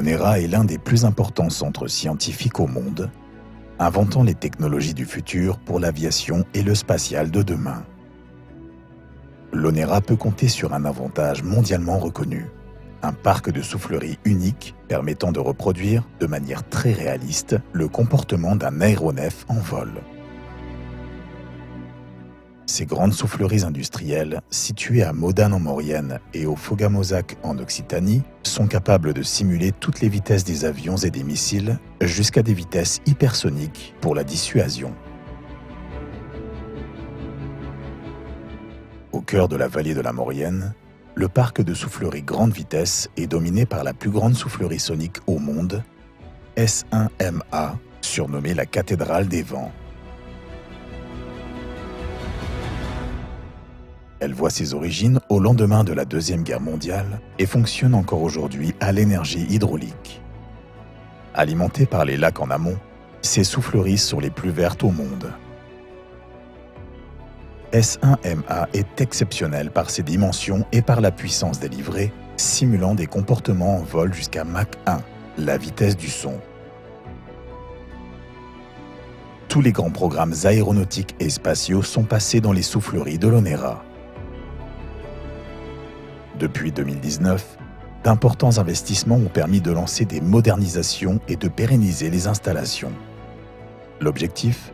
L'ONERA est l'un des plus importants centres scientifiques au monde, inventant les technologies du futur pour l'aviation et le spatial de demain. L'ONERA peut compter sur un avantage mondialement reconnu, un parc de souffleries unique permettant de reproduire, de manière très réaliste, le comportement d'un aéronef en vol. Ces grandes souffleries industrielles, situées à Modane en Maurienne et au Fogamosac en Occitanie, sont capables de simuler toutes les vitesses des avions et des missiles, jusqu'à des vitesses hypersoniques pour la dissuasion. Au cœur de la vallée de la Maurienne, le parc de souffleries grande vitesse est dominé par la plus grande soufflerie sonique au monde, S1MA, surnommée la cathédrale des vents. Elle voit ses origines au lendemain de la Deuxième Guerre mondiale et fonctionne encore aujourd'hui à l'énergie hydraulique. Alimentée par les lacs en amont, ces souffleries sont les plus vertes au monde. S1MA est exceptionnel par ses dimensions et par la puissance délivrée, simulant des comportements en vol jusqu'à Mach 1, la vitesse du son. Tous les grands programmes aéronautiques et spatiaux sont passés dans les souffleries de l'ONERA. Depuis 2019, d'importants investissements ont permis de lancer des modernisations et de pérenniser les installations. L'objectif ?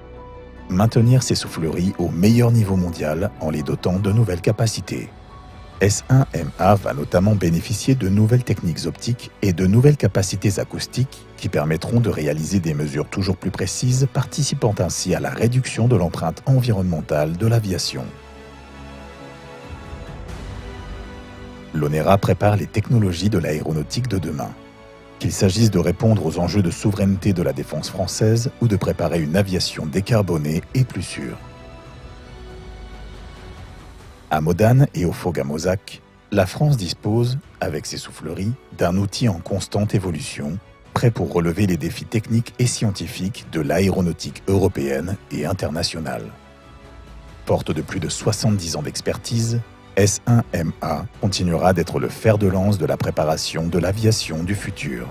Maintenir ces souffleries au meilleur niveau mondial en les dotant de nouvelles capacités. S1MA va notamment bénéficier de nouvelles techniques optiques et de nouvelles capacités acoustiques qui permettront de réaliser des mesures toujours plus précises, participant ainsi à la réduction de l'empreinte environnementale de l'aviation. L'ONERA prépare les technologies de l'aéronautique de demain. Qu'il s'agisse de répondre aux enjeux de souveraineté de la défense française ou de préparer une aviation décarbonée et plus sûre. À Modane et au Fogamosac, la France dispose, avec ses souffleries, d'un outil en constante évolution, prêt pour relever les défis techniques et scientifiques de l'aéronautique européenne et internationale. Porte de plus de 70 ans d'expertise, S1MA continuera d'être le fer de lance de la préparation de l'aviation du futur.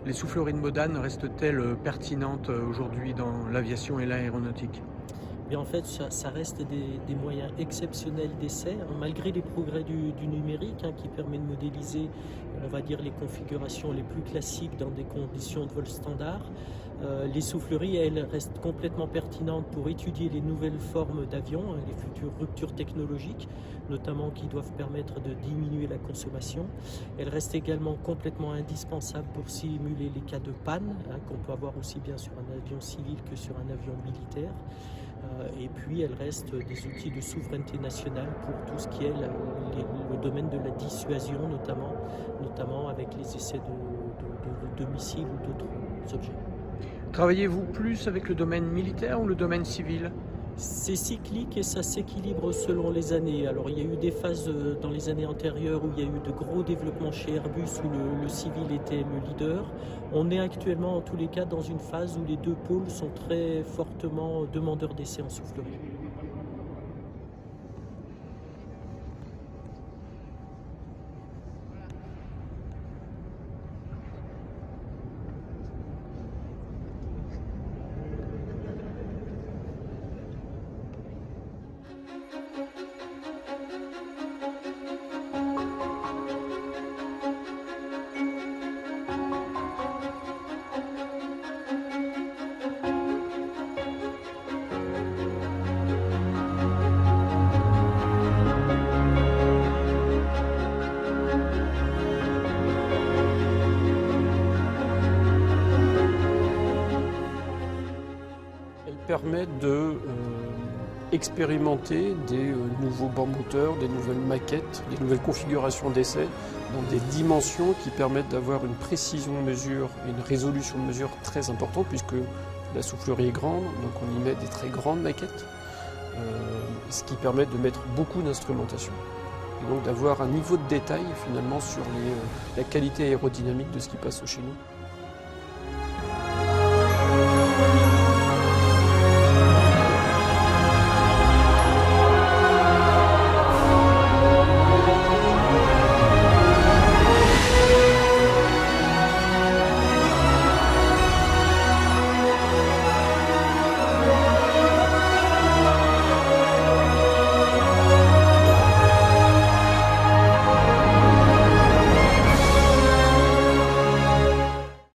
Les souffleries de Modane restent-elles pertinentes aujourd'hui dans l'aviation et l'aéronautique? En fait, ça reste des moyens exceptionnels d'essai, hein, malgré les progrès du numérique, hein, qui permet de modéliser, on va dire, les configurations les plus classiques dans des conditions de vol standard. Les souffleries, elles, restent complètement pertinentes pour étudier les nouvelles formes d'avions, hein, les futures ruptures technologiques, notamment qui doivent permettre de diminuer la consommation. Elles restent également complètement indispensables pour simuler les cas de panne, hein, qu'on peut avoir aussi bien sur un avion civil que sur un avion militaire. Et puis elles restent des outils de souveraineté nationale pour tout ce qui est le domaine de la dissuasion, notamment avec les essais de missiles ou d'autres objets. Travaillez-vous plus avec le domaine militaire ou le domaine civil? C'est cyclique et ça s'équilibre selon les années. Alors il y a eu des phases dans les années antérieures où il y a eu de gros développements chez Airbus où le civil était le leader. On est actuellement en tous les cas dans une phase où les deux pôles sont très fortement demandeurs d'essais en soufflerie. Permet de expérimenter des nouveaux bancs moteurs, des nouvelles maquettes, des nouvelles configurations d'essai dans des dimensions qui permettent d'avoir une précision de mesure et une résolution de mesure très importante puisque la soufflerie est grande, donc on y met des très grandes maquettes, ce qui permet de mettre beaucoup d'instrumentation et donc d'avoir un niveau de détail finalement sur la qualité aérodynamique de ce qui passe chez nous.